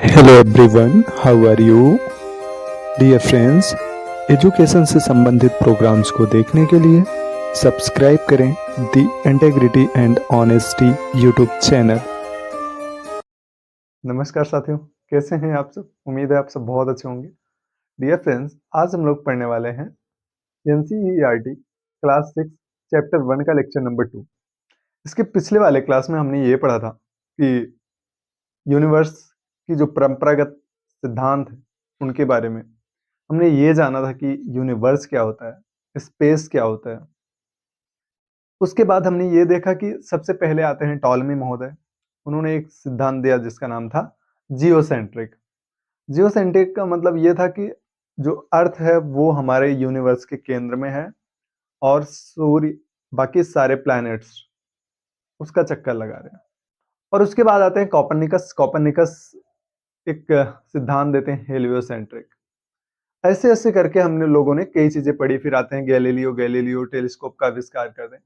Hello everyone, how are you? Dear friends, education से संबंधित programmes को देखने के लिए सब्सक्राइब करें the integrity and honesty YouTube channel. नमस्कार साथियों, कैसे हैं आप सब? उम्मीद है आप सब बहुत अच्छे होंगे। डियर फ्रेंड्स, आज हम लोग पढ़ने वाले हैं एनसीईआरटी क्लास 6 चैप्टर 1 का लेक्चर नंबर 2। इसके पिछले वाले क्लास में हमने ये पढ़ा था कि यूनिवर्स की जो परंपरागत सिद्धांत है उनके बारे में हमने ये जाना था कि यूनिवर्स क्या होता है, स्पेस क्या होता है। उसके बाद हमने ये देखा कि सबसे पहले आते हैं टॉलमी महोदय। उन्होंने एक सिद्धांत दिया जिसका नाम था जियोसेंट्रिक। जियोसेंट्रिक का मतलब ये था कि जो अर्थ है वो हमारे यूनिवर्स के केंद्र में है और सूर्य बाकी सारे प्लैनेट्स उसका चक्कर लगा रहे हैं। और उसके बाद आते हैं कॉपरनिकस। कॉपरनिकस एक सिद्धांत देते हैं हेलियोसेंट्रिक। ऐसे ऐसे करके हमने लोगों ने कई चीजें पढ़ी। फिर आते हैं गैलीलियो टेलीस्कोप का आविष्कार कर दें।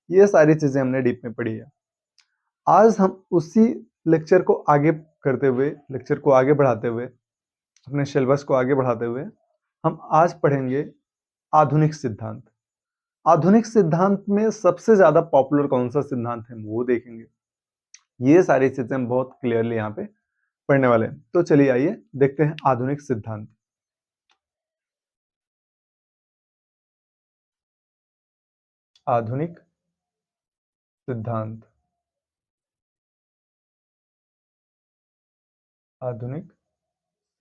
ये सारी चीजें हमने डीप में पढ़ी है। आज हम उसी लेक्चर को आगे करते हुए, लेक्चर को आगे बढ़ाते हुए, अपने सिलेबस को आगे बढ़ाते हुए हम आज पढ़ेंगे आधुनिक सिद्धांत। आधुनिक सिद्धांत में सबसे ज्यादा पॉपुलर कौन सा सिद्धांत है वो देखेंगे। ये सारी चीजें हम बहुत क्लियरली यहाँ पे पढ़ने वाले हैं। तो चलिए आइए देखते हैं आधुनिक सिद्धांत। आधुनिक सिद्धांत। आधुनिक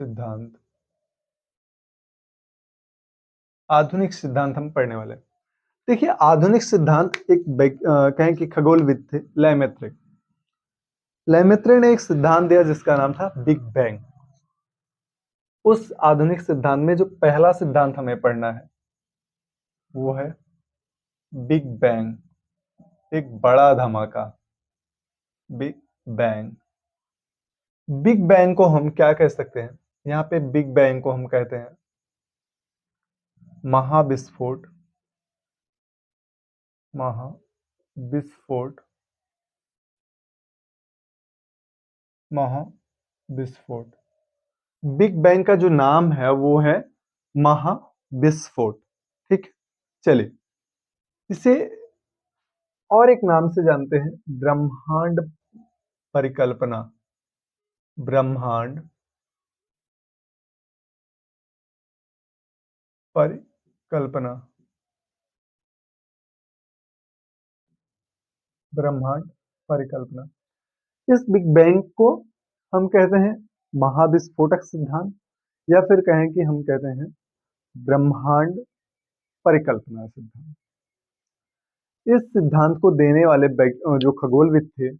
सिद्धांत। आधुनिक सिद्धांत हम पढ़ने वाले हैं। देखिए, आधुनिक सिद्धांत एक कहें कि खगोलविद थे, लेमेत्रे। लेमेत्रे ने एक सिद्धांत दिया जिसका नाम था बिग बैंग। उस आधुनिक सिद्धांत में जो पहला सिद्धांत हमें पढ़ना है वो है बिग बैंग, एक बड़ा धमाका। Big bang. बिग बैंग को हम क्या कह सकते हैं? यहाँ पे बिग बैंग को हम कहते हैं महाविस्फोट। महाविस्फोट। महाविस्फोट। बिग बैंग का जो नाम है वो है महाविस्फोट। ठीक, चलिए इसे और एक नाम से जानते हैं, ब्रह्मांड परिकल्पना। ब्रह्मांड परिकल्पना। ब्रह्मांड परिकल्पना। इस बिग बैंग को हम कहते हैं महाविस्फोटक सिद्धांत, या फिर कहें कि हम कहते हैं ब्रह्मांड परिकल्पना सिद्धांत। इस सिद्धांत को देने वाले जो खगोलविद थे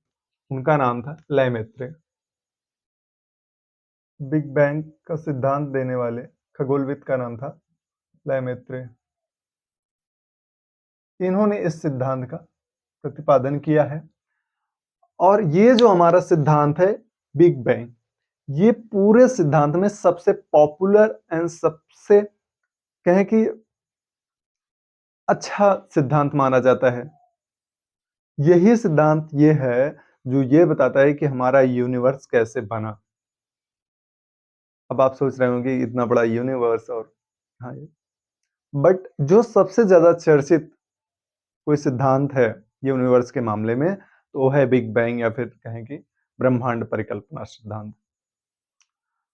उनका नाम था लेमेत्रे। बिग बैंग का सिद्धांत देने वाले खगोलविद का नाम था लेमेत्रे। इन्होंने इस सिद्धांत का प्रतिपादन किया है। और ये जो हमारा सिद्धांत है बिग बैंग, ये पूरे सिद्धांत में सबसे पॉपुलर एंड सबसे कहें कि अच्छा सिद्धांत माना जाता है। यही सिद्धांत ये है जो ये बताता है कि हमारा यूनिवर्स कैसे बना। अब आप सोच रहे होंगे इतना बड़ा यूनिवर्स और हाँ, बट जो सबसे ज्यादा चर्चित कोई सिद्धांत है यूनिवर्स के मामले में तो वो है बिग बैंग, या फिर कहें कि ब्रह्मांड परिकल्पना सिद्धांत।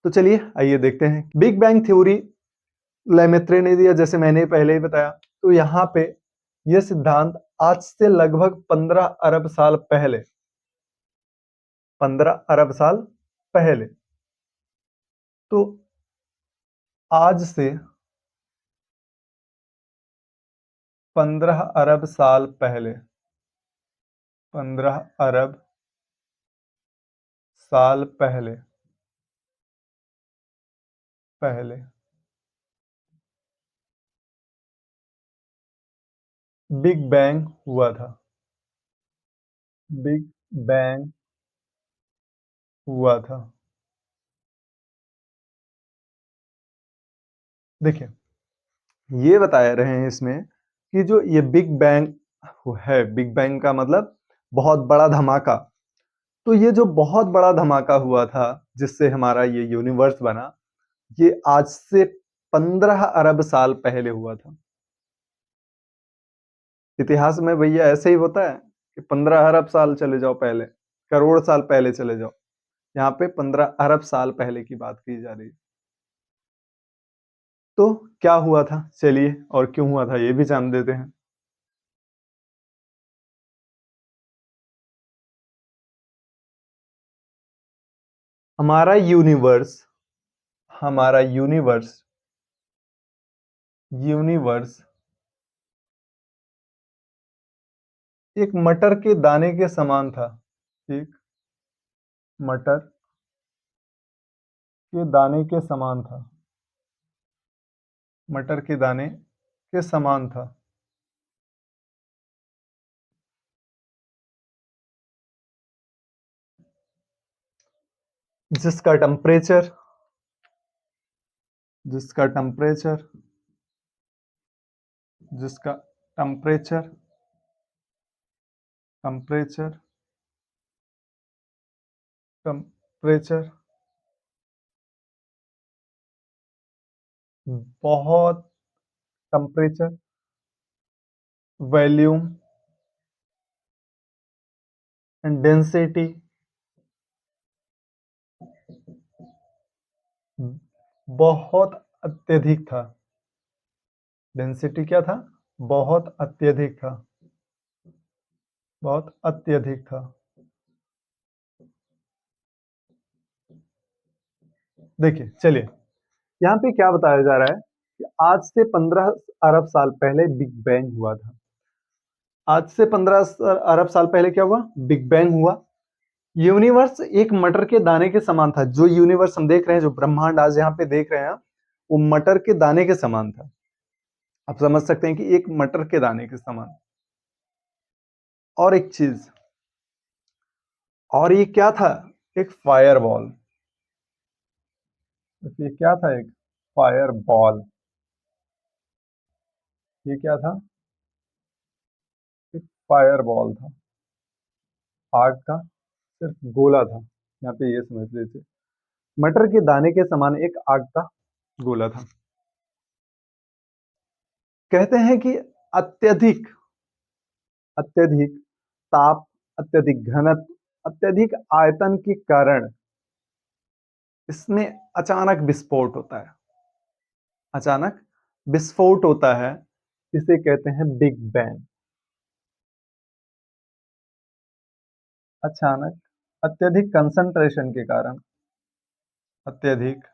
तो चलिए आइए देखते हैं बिग बैंग थ्योरी लेमेत्रे ने दिया, जैसे मैंने पहले ही बताया। तो यहाँ पे यह सिद्धांत आज से लगभग 15 अरब साल पहले, 15 अरब साल पहले, तो आज से 15 अरब साल पहले, 15 अरब साल पहले पहले बिग बैंग हुआ था। बिग बैंग हुआ था। देखिए, ये बताया रहे हैं इसमें कि जो ये बिग बैंग है, बिग बैंग का मतलब बहुत बड़ा धमाका। तो ये जो बहुत बड़ा धमाका हुआ था जिससे हमारा ये यूनिवर्स बना, ये आज से 15 अरब साल पहले हुआ था। इतिहास में भैया ऐसे ही होता है कि 15 अरब साल चले जाओ पहले, करोड़ साल पहले चले जाओ। यहाँ पे 15 अरब साल पहले की बात की जा रही है। तो क्या हुआ था, चलिए, और क्यों हुआ था ये भी जान देते हैं। हमारा यूनिवर्स हमारा यूनिवर्स यूनिवर्स एक मटर के दाने के समान था। एक मटर के दाने के समान था। मटर के दाने के समान था। जिसका टेम्परेचर जिसका टेम्परेचर जिसका टेम्परेचर टेम्परेचर टेम्परेचर बहुत टेम्परेचर, वॉल्यूम एंड डेंसिटी बहुत अत्यधिक था। डेंसिटी क्या था? बहुत अत्यधिक था। बहुत अत्यधिक था। देखिए, चलिए, यहाँ पे क्या बताया जा रहा है कि आज से 15 अरब साल पहले बिग बैंग हुआ था। आज से 15 अरब साल पहले क्या हुआ? बिग बैंग हुआ। यूनिवर्स एक मटर के दाने के समान था। जो यूनिवर्स हम देख रहे हैं, जो ब्रह्मांड आज यहाँ पे देख रहे हैं, वो मटर के दाने के समान था। आप समझ सकते हैं कि एक मटर के दाने के समान। और एक चीज, और ये क्या था? एक फायर बॉल। ये क्या था? एक फायर बॉल। ये क्या था? एक फायर बॉल था। आग का सिर्फ गोला था। यहाँ पे ये समझ लीजिए, मटर के दाने के समान एक आग का गोला था। कहते हैं कि अत्यधिक अत्यधिक ताप, अत्यधिक घनत्व, अत्यधिक आयतन के कारण इसमें अचानक विस्फोट होता है। अचानक विस्फोट होता है, इसे कहते हैं बिग बैंग। अचानक अत्यधिक कंसंट्रेशन के कारण अत्यधिक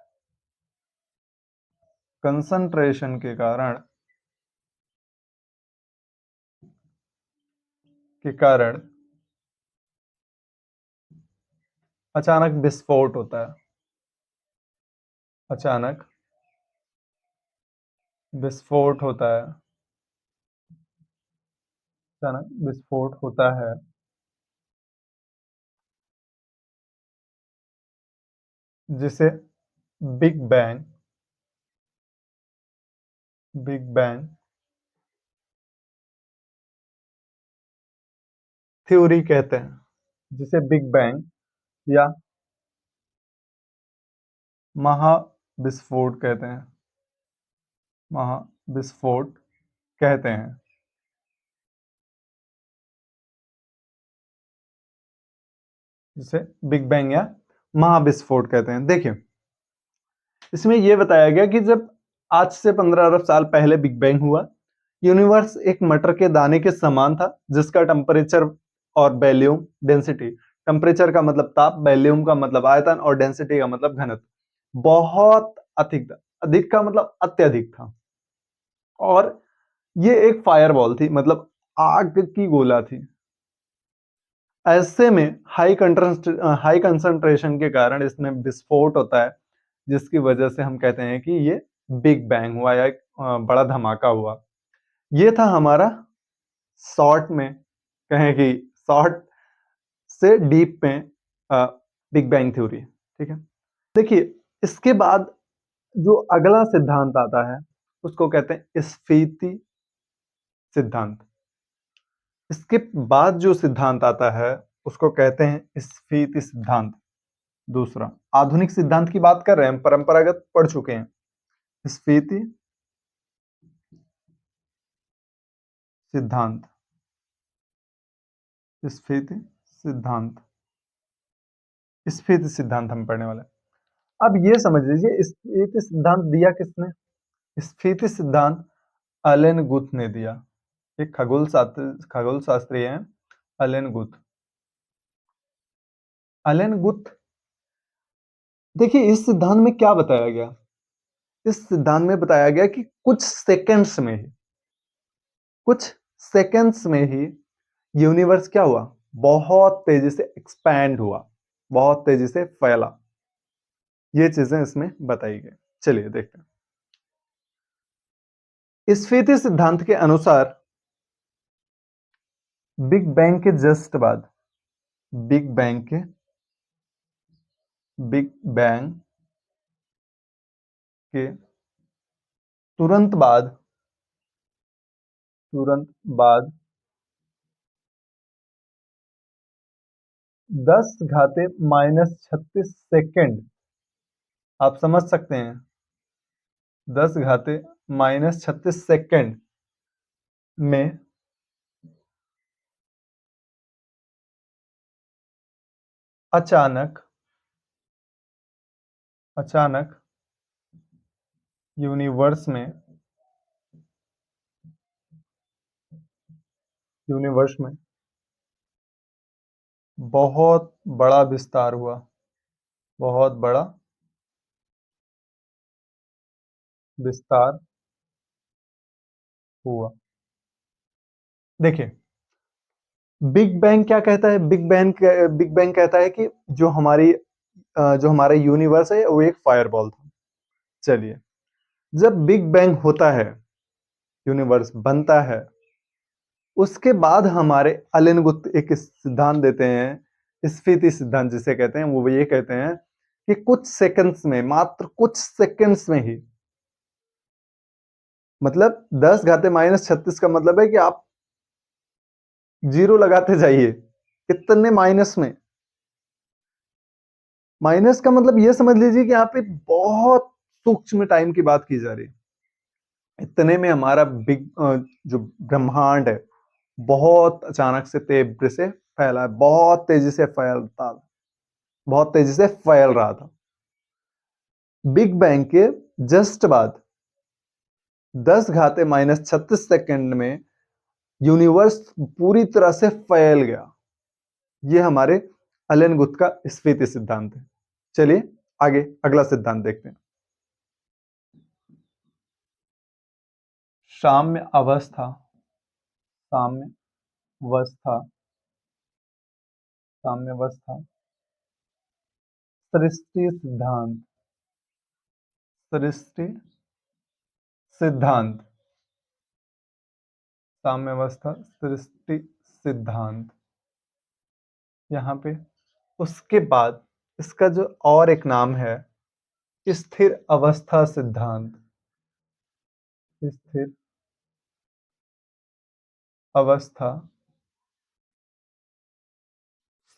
कंसंट्रेशन के कारण अचानक विस्फोट होता है। अचानक विस्फोट होता है। अचानक विस्फोट होता है, जिसे big bang big bang theory कहते हैं। जिसे बिग बैंग या महाविस्फोट कहते हैं। महाविस्फोट कहते हैं। जिसे बिग बैंग या महाविस्फोट कहते हैं। देखिए, इसमें यह बताया गया कि जब आज से 15 अरब साल पहले बिग बैंग हुआ, यूनिवर्स एक मटर के दाने के समान था, जिसका टेम्परेचर और वॉल्यूम, डेंसिटी, टेम्परेचर का मतलब ताप, वॉल्यूम का मतलब आयतन और डेंसिटी का मतलब घनत्व बहुत अधिक था। अधिक का मतलब अत्यधिक था। और ये एक फायरबॉल थी, मतलब आग की गोला थी। ऐसे में हाई कंसंट्रेशन के कारण इसमें विस्फोट होता है, जिसकी वजह से हम कहते हैं कि ये बिग बैंग हुआ या एक बड़ा धमाका हुआ। ये था हमारा शॉर्ट में, कहें कि शॉर्ट से डीप में, बिग बैंग थ्योरी। ठीक है, देखिए, इसके बाद जो अगला सिद्धांत आता है, उसको कहते हैं स्फीति सिद्धांत। इसके बाद जो सिद्धांत आता है, उसको कहते हैं स्फीति सिद्धांत, दूसरा। आधुनिक सिद्धांत की बात कर रहे हैं, हम परंपरागत पढ़ चुके हैं। स्फीति सिद्धांत, स्फीति सिद्धांत, स्फीति सिद्धांत हम पढ़ने वाले हैं। अब ये समझ लीजिए स्फीति सिद्धांत दिया किसने? स्फीति सिद्धांत एलन गुथ ने दिया। एक खगोल शास्त्री हैं एलन गुथ। एलन गुथ, देखिए इस सिद्धांत में क्या बताया गया? इस सिद्धांत में बताया गया कि कुछ सेकंड्स में ही यूनिवर्स क्या हुआ? बहुत तेजी से एक्सपैंड हुआ, बहुत तेजी से फैला। ये चीजें इसमें बताई गई। चलिए देखते हैं। स्फीति सिद्धांत के अनुसार बिग बैंग के जस्ट बाद, बिग बैंग के तुरंत बाद 10⁻⁻36 सेकेंड, आप समझ सकते हैं, 10⁻⁻36 सेकेंड में अचानक यूनिवर्स में बहुत बड़ा विस्तार हुआ, बहुत बड़ा विस्तार हुआ। देखिए बिग बैंग क्या कहता है? बिग बैंग कहता है कि जो हमारा यूनिवर्स है वो एक फायरबॉल था। चलिए, जब बिग बैंग होता है, यूनिवर्स बनता है, उसके बाद हमारे एलन गुथ एक सिद्धांत देते हैं, स्फीति सिद्धांत जिसे कहते हैं। वो ये कहते हैं कि कुछ सेकंड्स में, मात्र कुछ सेकंड्स में ही, मतलब 10⁻⁻36 का मतलब है कि आप जीरो लगाते जाइए, इतने माइनस में। माइनस का मतलब ये समझ लीजिए कि यहाँ पे बहुत सूक्ष्म टाइम की बात की जा रही है। इतने में हमारा जो ब्रह्मांड है बहुत अचानक से तेजी से फैला है, बहुत तेजी से फैल रहा था। बिग बैंग के जस्ट बाद 10⁻⁻36 सेकंड में यूनिवर्स पूरी तरह से फैल गया। ये हमारे एलन गुथ का स्फीति सिद्धांत है। चलिए आगे अगला सिद्धांत देखते हैं। साम्य अवस्था सृष्टि सिद्धांत, साम्य अवस्था सृष्टि सिद्धांत। यहाँ पे उसके बाद इसका जो और एक नाम है स्थिर अवस्था सिद्धांत, स्थिर अवस्था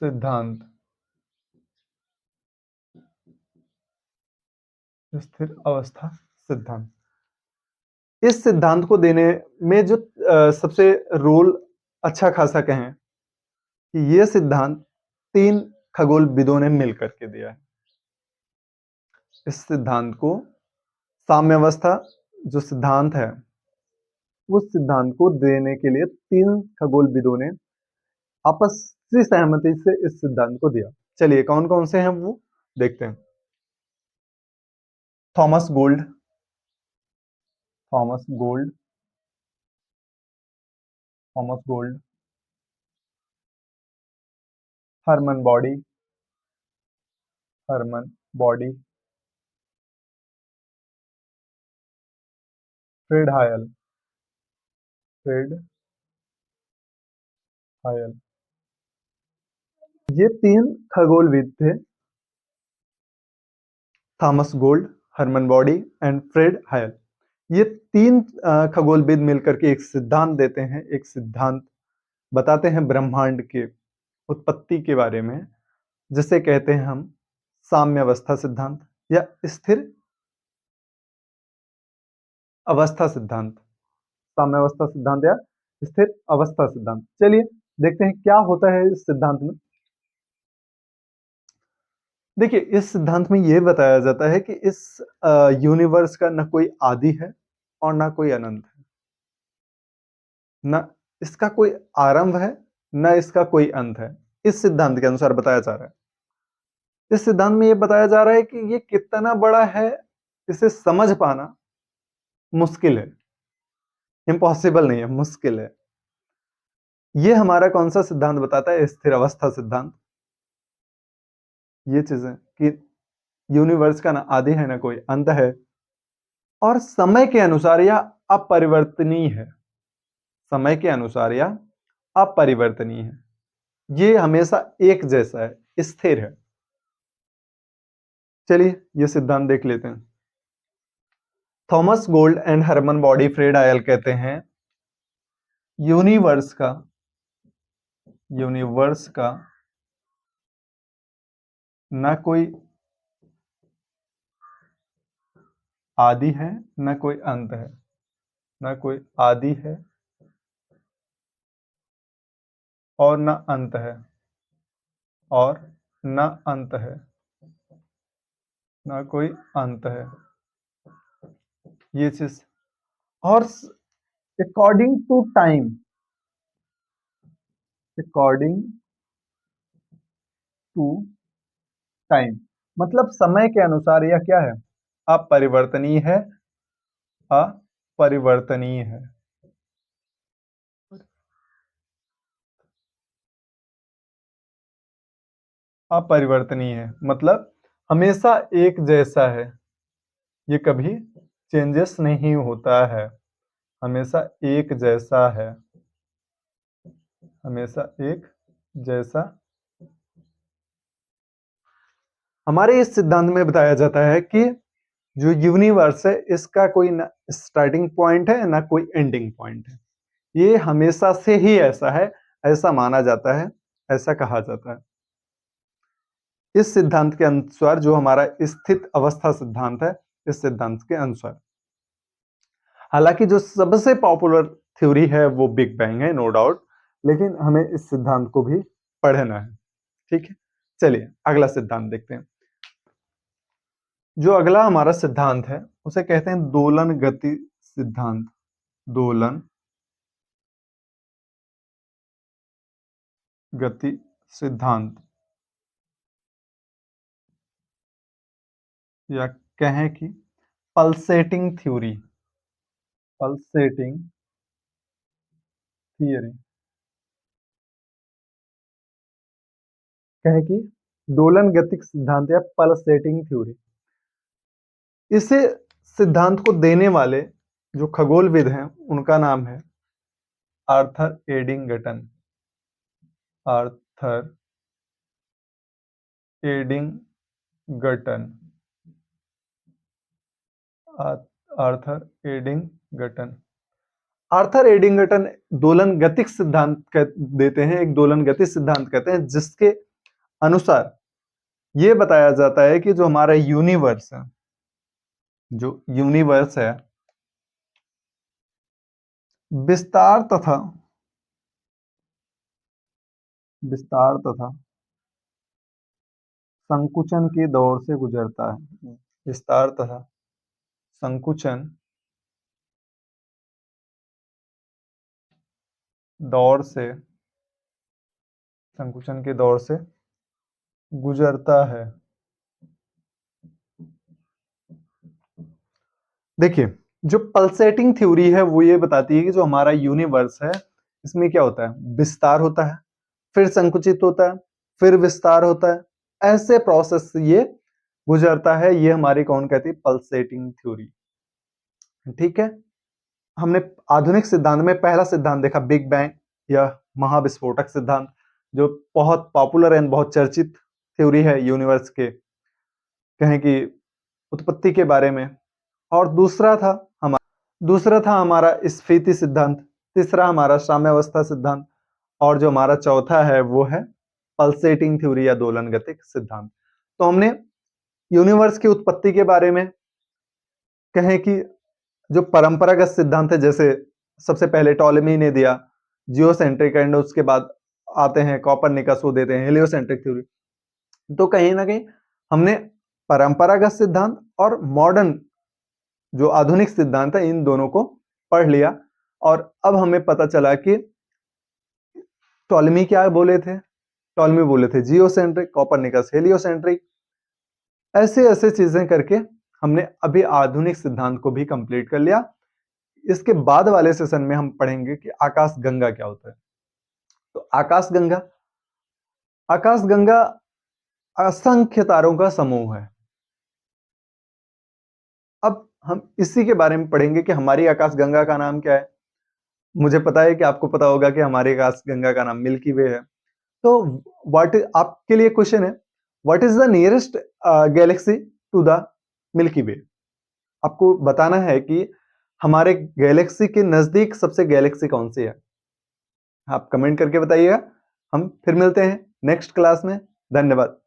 सिद्धांत, स्थिर अवस्था सिद्धांत। इस सिद्धांत को देने में जो सबसे रोल अच्छा खासा कहें कि यह सिद्धांत 3 खगोलविदों ने मिलकर के दिया है। इस सिद्धांत को, साम्यावस्था जो सिद्धांत है, उस सिद्धांत को देने के लिए 3 खगोलविदों ने आपसी सहमति से इस सिद्धांत को दिया। चलिए कौन कौन से हैं वो देखते हैं। Thomas Gold, Hermann Bondi, Fred Hoyle. ये 3 खगोलविद थे, Thomas Gold, Hermann Bondi and Fred Hoyle. ये 3 खगोलविद मिलकर के एक सिद्धांत देते हैं, एक सिद्धांत बताते हैं ब्रह्मांड के उत्पत्ति के बारे में, जिसे कहते हैं हम साम्यावस्था सिद्धांत या स्थिर अवस्था सिद्धांत। साम्यावस्था सिद्धांत या स्थिर अवस्था सिद्धांत। चलिए देखते हैं क्या होता है इस सिद्धांत में। देखिए इस सिद्धांत में यह बताया जाता है कि इस यूनिवर्स का न कोई आदि है और ना कोई अनंत है, न इसका कोई आरंभ है न इसका कोई अंत है। इस सिद्धांत के अनुसार बताया जा रहा है। इस सिद्धांत में यह बताया जा रहा है कि ये कितना बड़ा है इसे समझ पाना मुश्किल है, इम्पॉसिबल नहीं है, मुश्किल है। ये हमारा कौन सा सिद्धांत बताता है? स्थिर अवस्था सिद्धांत। ये चीजें कि यूनिवर्स का ना आदि है ना कोई अंत है और समय के अनुसार यह अपरिवर्तनीय है। समय के अनुसार यह अपरिवर्तनीय है, ये हमेशा एक जैसा है, स्थिर है। चलिए ये सिद्धांत देख लेते हैं। Thomas Gold and Herman Bondi Fred Hoyle कहते हैं यूनिवर्स का न कोई आदि है न कोई अंत है, न कोई आदि है और न अंत है, और न अंत है, न कोई अंत है, ये चीज। और according to time, according to time मतलब समय के अनुसार यह क्या है? अपरिवर्तनीय है, अपरिवर्तनीय है। अपरिवर्तनीय है मतलब हमेशा एक जैसा है, ये कभी चेंजेस नहीं होता है, हमेशा एक जैसा है, हमेशा एक जैसा। हमारे इस सिद्धांत में बताया जाता है कि जो यूनिवर्स है इसका कोई ना स्टार्टिंग पॉइंट है ना कोई एंडिंग पॉइंट है, ये हमेशा से ही ऐसा है, ऐसा माना जाता है, ऐसा कहा जाता है। इस सिद्धांत के अनुसार जो हमारा स्थित अवस्था सिद्धांत है, इस सिद्धांत के अनुसार, हालांकि जो सबसे पॉपुलर थ्योरी है वो बिग बैंग है, नो डाउट, लेकिन हमें इस सिद्धांत को भी पढ़ना है। ठीक है, चलिए अगला सिद्धांत देखते हैं। जो अगला हमारा सिद्धांत है उसे कहते हैं दोलन गति सिद्धांत। दोलन गति सिद्धांत या कहें कि पल्सेटिंग थ्योरी, पल्सेटिंग थियरी, कहें कि दोलन गतिक सिद्धांत या पल्सेटिंग थ्योरी। इसे सिद्धांत को देने वाले जो खगोलविद हैं उनका नाम है Arthur Eddington. Arthur Eddington, Arthur Eddington. Arthur Eddington दोलन गतिक सिद्धांत देते हैं, एक दोलन गति सिद्धांत कहते हैं, जिसके अनुसार यह बताया जाता है कि जो हमारा यूनिवर्स है, जो यूनिवर्स है विस्तार तथा संकुचन के दौर से गुजरता है। विस्तार तथा संकुचन दौर से, संकुचन के दौर से गुजरता है। देखिए जो पल्सेटिंग थ्योरी है वो ये बताती है कि जो हमारा यूनिवर्स है इसमें क्या होता है? विस्तार होता है, फिर संकुचित होता है, फिर विस्तार होता है, ऐसे प्रोसेस से ये गुजरता है। ये हमारी कौन कहती है? Pulsating theory. ठीक है, हमने आधुनिक सिद्धांत में पहला सिद्धांत देखा बिग बैंग या महाविस्फोटक सिद्धांत, जो बहुत पॉपुलर एंड बहुत चर्चित थ्योरी है यूनिवर्स के, कहें कि उत्पत्ति के बारे में। और दूसरा था हमारा स्फीति सिद्धांत, तीसरा हमारा साम्यावस्था सिद्धांत, और जो हमारा चौथा है वो है पल्सेटिंग थ्योरी या दोलन गतिक सिद्धांत। तो हमने यूनिवर्स की उत्पत्ति के बारे में कहें कि जो परंपरागत सिद्धांत है, जैसे सबसे पहले टॉलेमी ने दिया जियोसेंट्रिक, एंड उसके बाद आते हैं कॉपरनिकस, वो देते हैं हेलियोसेंट्रिक थ्योरी। तो कहीं ना कहीं हमने परंपरागत सिद्धांत और मॉडर्न जो आधुनिक सिद्धांत है इन दोनों को पढ़ लिया, और अब हमें पता चला कि टॉलेमी क्या बोले थे। टॉलेमी बोले थे जियोसेंट्रिक, कॉपरनिकस हेलियोसेंट्रिक। ऐसे ऐसे चीजें करके हमने अभी आधुनिक सिद्धांत को भी कंप्लीट कर लिया। इसके बाद वाले सेशन में हम पढ़ेंगे कि आकाश गंगा क्या होता है। तो आकाश गंगा असंख्य तारों का समूह है। अब हम इसी के बारे में पढ़ेंगे कि हमारी आकाश गंगा का नाम क्या है। मुझे पता है कि आपको पता होगा कि हमारी आकाश गंगा का नाम मिल्की वे है। तो आपके लिए क्वेश्चन है, what is the nearest galaxy to the Milky Way. आपको बताना है कि हमारे गैलेक्सी के नजदीक सबसे गैलेक्सी कौन सी है। आप कमेंट करके बताइएगा। हम फिर मिलते हैं नेक्स्ट क्लास में। धन्यवाद।